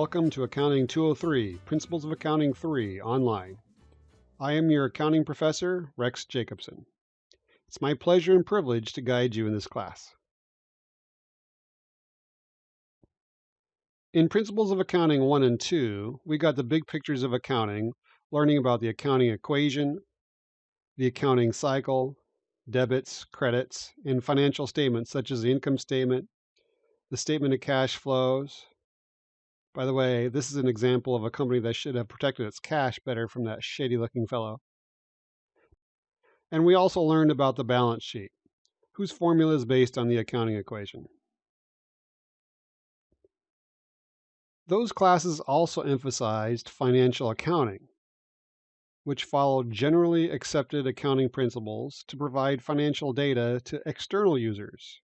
Welcome to Accounting 203, Principles of Accounting 3, online. I am your accounting professor, Rex Jacobson. It's my pleasure and privilege to guide you in this class. In Principles of Accounting 1 and 2, we got the big pictures of accounting, learning about the accounting equation, the accounting cycle, debits, credits, and financial statements such as the income statement, the statement of cash flows. By the way, this is an example of a company that should have protected its cash better from that shady-looking fellow. And we also learned about the balance sheet, whose formula is based on the accounting equation. Those classes also emphasized financial accounting, which followed generally accepted accounting principles to provide financial data to external users,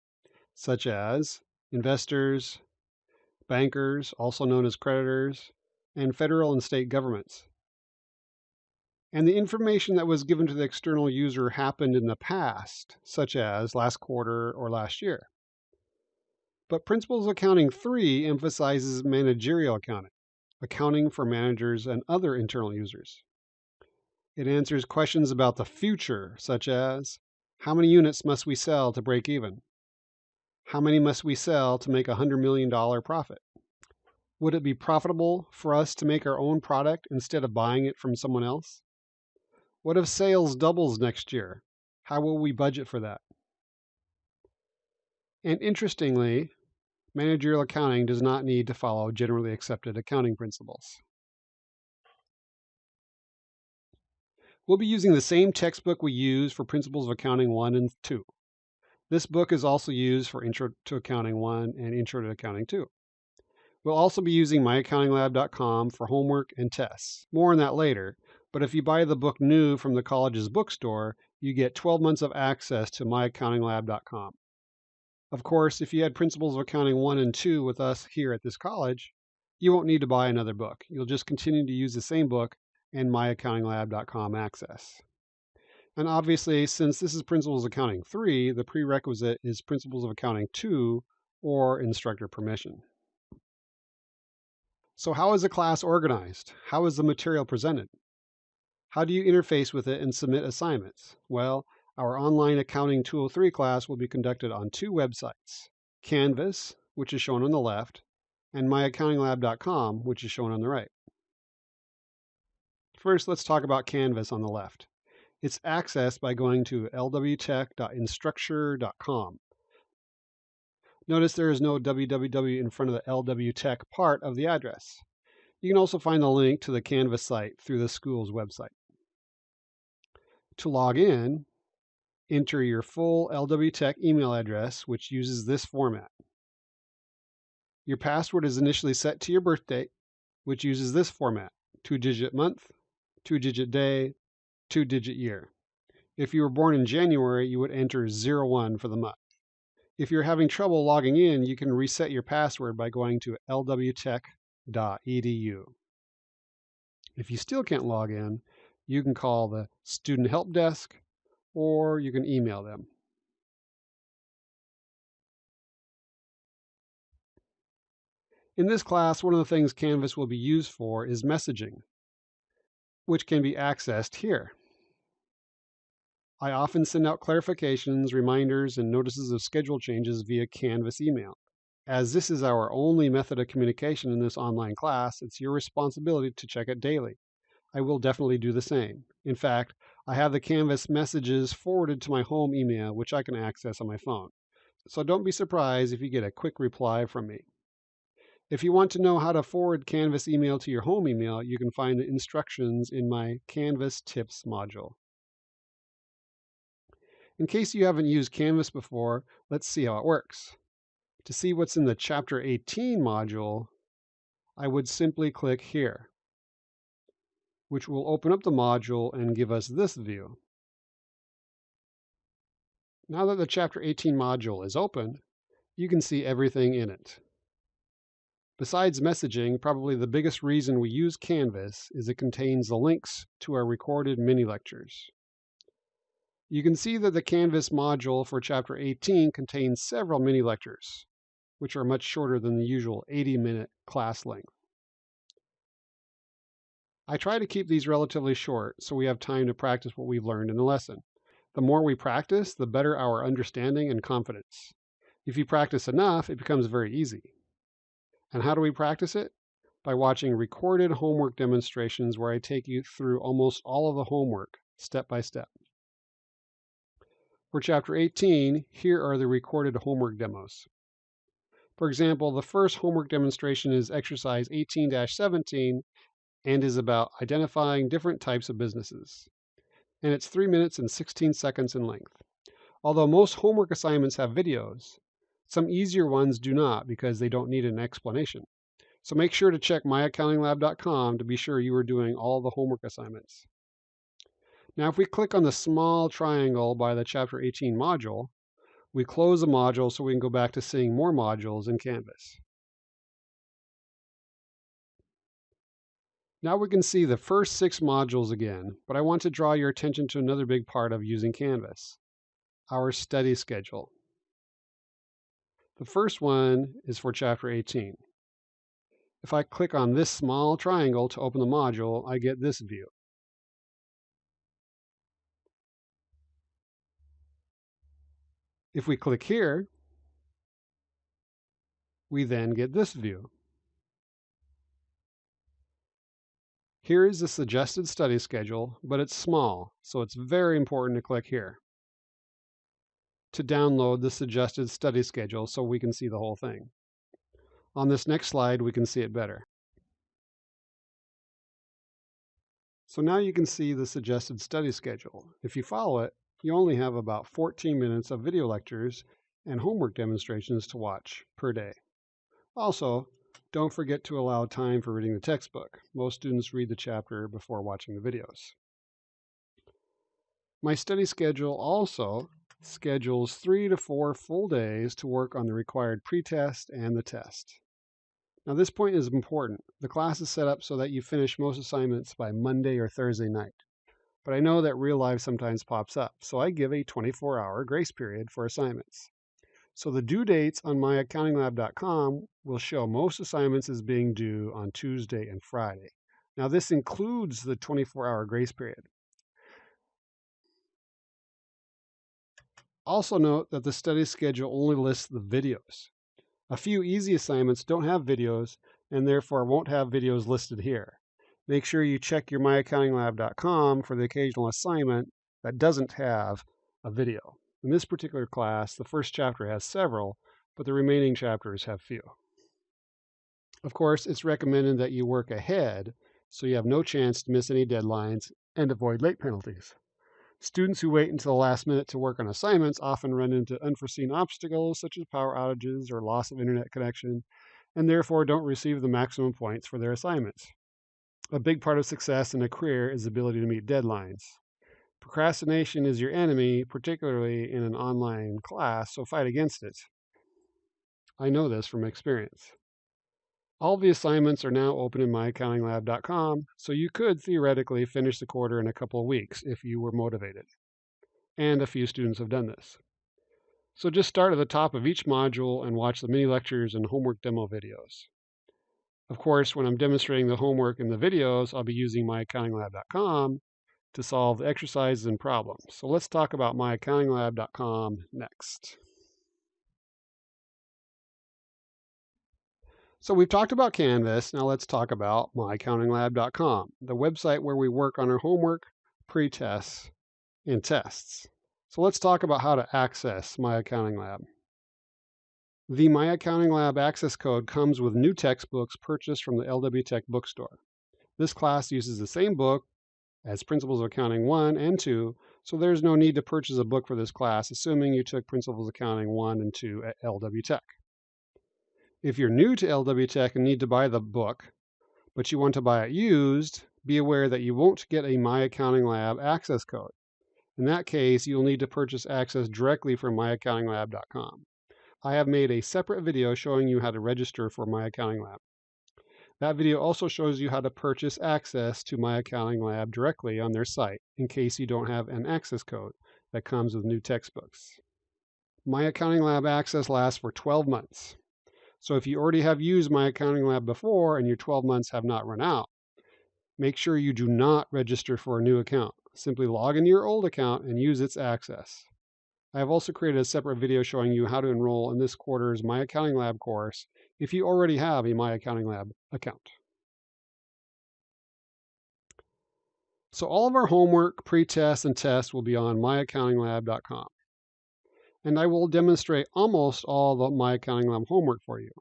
such as investors, bankers, also known as creditors, and federal and state governments. And the information that was given to the external user happened in the past, such as last quarter or last year. But Principles of Accounting 3 emphasizes managerial accounting, accounting for managers and other internal users. It answers questions about the future, such as, how many units must we sell to break even? How many must we sell to make a $100 million profit? Would it be profitable for us to make our own product instead of buying it from someone else? What if sales doubles next year? How will we budget for that? And interestingly, managerial accounting does not need to follow generally accepted accounting principles. We'll be using the same textbook we use for Principles of Accounting 1 and 2. This book is also used for Intro to Accounting 1 and Intro to Accounting 2. We'll also be using myaccountinglab.com for homework and tests. More on that later, but if you buy the book new from the college's bookstore, you get 12 months of access to myaccountinglab.com. Of course, if you had Principles of Accounting 1 and 2 with us here at this college, you won't need to buy another book. You'll just continue to use the same book and myaccountinglab.com access. And obviously, since this is Principles of Accounting 3, the prerequisite is Principles of Accounting 2 or instructor permission. So how is a class organized? How is the material presented? How do you interface with it and submit assignments? Well, our online Accounting 203 class will be conducted on two websites, Canvas, which is shown on the left, and myaccountinglab.com, which is shown on the right. First, let's talk about Canvas on the left. It's accessed by going to lwtech.instructure.com. Notice there is no www in front of the LWTech part of the address. You can also find the link to the Canvas site through the school's website. To log in, enter your full LWTech email address, which uses this format. Your password is initially set to your birth date, which uses this format: 2-digit month, 2-digit day, 2-digit year. If you were born in January, you would enter 01 for the month. If you're having trouble logging in, you can reset your password by going to lwtech.edu. If you still can't log in, you can call the Student Help Desk or you can email them. In this class, one of the things Canvas will be used for is messaging, which can be accessed here. I often send out clarifications, reminders, and notices of schedule changes via Canvas email. As this is our only method of communication in this online class, it's your responsibility to check it daily. I will definitely do the same. In fact, I have the Canvas messages forwarded to my home email, which I can access on my phone. So don't be surprised if you get a quick reply from me. If you want to know how to forward Canvas email to your home email, you can find the instructions in my Canvas Tips module. In case you haven't used Canvas before, let's see how it works. To see what's in the Chapter 18 module, I would simply click here, which will open up the module and give us this view. Now that the Chapter 18 module is open, you can see everything in it. Besides messaging, probably the biggest reason we use Canvas is it contains the links to our recorded mini lectures. You can see that the Canvas module for Chapter 18 contains several mini lectures, which are much shorter than the usual 80-minute class length. I try to keep these relatively short so we have time to practice what we've learned in the lesson. The more we practice, the better our understanding and confidence. If you practice enough, it becomes very easy. And how do we practice it? By watching recorded homework demonstrations where I take you through almost all of the homework, step by step. For Chapter 18, here are the recorded homework demos. For example, the first homework demonstration is exercise 18-17 and is about identifying different types of businesses. And it's 3 minutes and 16 seconds in length. Although most homework assignments have videos, some easier ones do not because they don't need an explanation. So make sure to check myaccountinglab.com to be sure you are doing all the homework assignments. Now, if we click on the small triangle by the Chapter 18 module, we close the module so we can go back to seeing more modules in Canvas. Now we can see the first 6 modules again, but I want to draw your attention to another big part of using Canvas, our study schedule. The first one is for Chapter 18. If I click on this small triangle to open the module, I get this view. If we click here, we then get this view. Here is the suggested study schedule, but it's small, so it's very important to click here to download the suggested study schedule so we can see the whole thing. On this next slide, we can see it better. So now you can see the suggested study schedule. If you follow it, you only have about 14 minutes of video lectures and homework demonstrations to watch per day. Also, don't forget to allow time for reading the textbook. Most students read the chapter before watching the videos. My study schedule also schedules 3 to 4 full days to work on the required pretest and the test. Now this point is important. The class is set up so that you finish most assignments by Monday or Thursday night. But I know that real life sometimes pops up, so I give a 24-hour grace period for assignments. So the due dates on myaccountinglab.com will show most assignments as being due on Tuesday and Friday. Now this includes the 24-hour grace period. Also note that the study schedule only lists the videos. A few easy assignments don't have videos and therefore won't have videos listed here. Make sure you check your myaccountinglab.com for the occasional assignment that doesn't have a video. In this particular class, the first chapter has several, but the remaining chapters have few. Of course, it's recommended that you work ahead so you have no chance to miss any deadlines and avoid late penalties. Students who wait until the last minute to work on assignments often run into unforeseen obstacles such as power outages or loss of internet connection, and therefore don't receive the maximum points for their assignments. A big part of success in a career is the ability to meet deadlines. Procrastination is your enemy, particularly in an online class, so fight against it. I know this from experience. All the assignments are now open in myaccountinglab.com, so you could theoretically finish the quarter in a couple of weeks if you were motivated. And a few students have done this. So just start at the top of each module and watch the mini lectures and homework demo videos. Of course, when I'm demonstrating the homework in the videos, I'll be using myaccountinglab.com to solve the exercises and problems. So let's talk about myaccountinglab.com next. So we've talked about Canvas. Now let's talk about myaccountinglab.com, the website where we work on our homework, pretests, and tests. So let's talk about how to access myAccountingLab. The myAccountingLab access code comes with new textbooks purchased from the LW Tech bookstore. This class uses the same book as Principles of Accounting 1 and 2, so there's no need to purchase a book for this class, assuming you took Principles of Accounting 1 and 2 at LW Tech. If you're new to LW Tech and need to buy the book, but you want to buy it used, be aware that you won't get a myAccountingLab access code. In that case, you'll need to purchase access directly from myaccountinglab.com. I have made a separate video showing you how to register for myAccountingLab. That video also shows you how to purchase access to myAccountingLab directly on their site in case you don't have an access code that comes with new textbooks. myAccountingLab access lasts for 12 months. So if you already have used myAccountingLab before and your 12 months have not run out, Make sure you do not register for a new account. Simply log into your old account and use its access. I have also created a separate video showing you how to enroll in this quarter's My Accounting Lab course if you already have a My Accounting Lab account. So all of our homework, pre-tests, and tests will be on myaccountinglab.com. And I will demonstrate almost all the My Accounting Lab homework for you.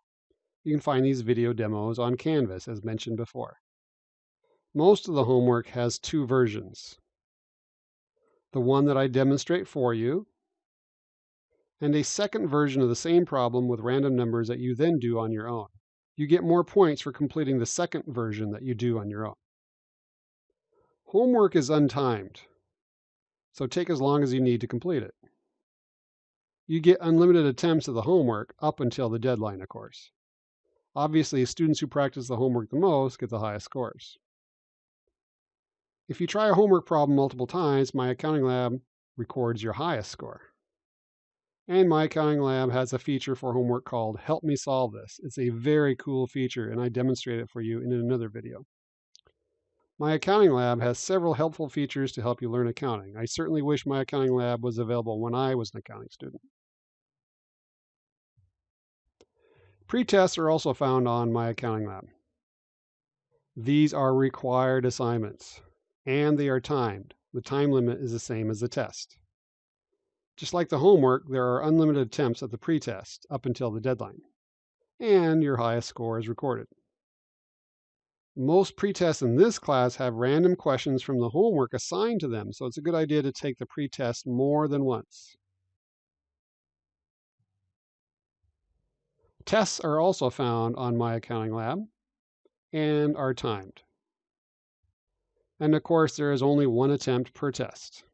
You can find these video demos on Canvas, as mentioned before. Most of the homework has two versions. The one that I demonstrate for you, and a second version of the same problem with random numbers that you then do on your own. You get more points for completing the second version that you do on your own. Homework is untimed, so take as long as you need to complete it. You get unlimited attempts of the homework up until the deadline, of course. Obviously, students who practice the homework the most get the highest scores. If you try a homework problem multiple times, My Accounting Lab records your highest score. And My Accounting Lab has a feature for homework called Help Me Solve This. It's a very cool feature, and I demonstrate it for you in another video. My Accounting Lab has several helpful features to help you learn accounting. I certainly wish My Accounting Lab was available when I was an accounting student. Pretests are also found on My Accounting Lab. These are required assignments, and they are timed. The time limit is the same as the test. Just like the homework, there are unlimited attempts at the pretest up until the deadline, and your highest score is recorded. Most pretests in this class have random questions from the homework assigned to them, so it's a good idea to take the pretest more than once. Tests are also found on My Accounting Lab and are timed. And of course, there is only one attempt per test.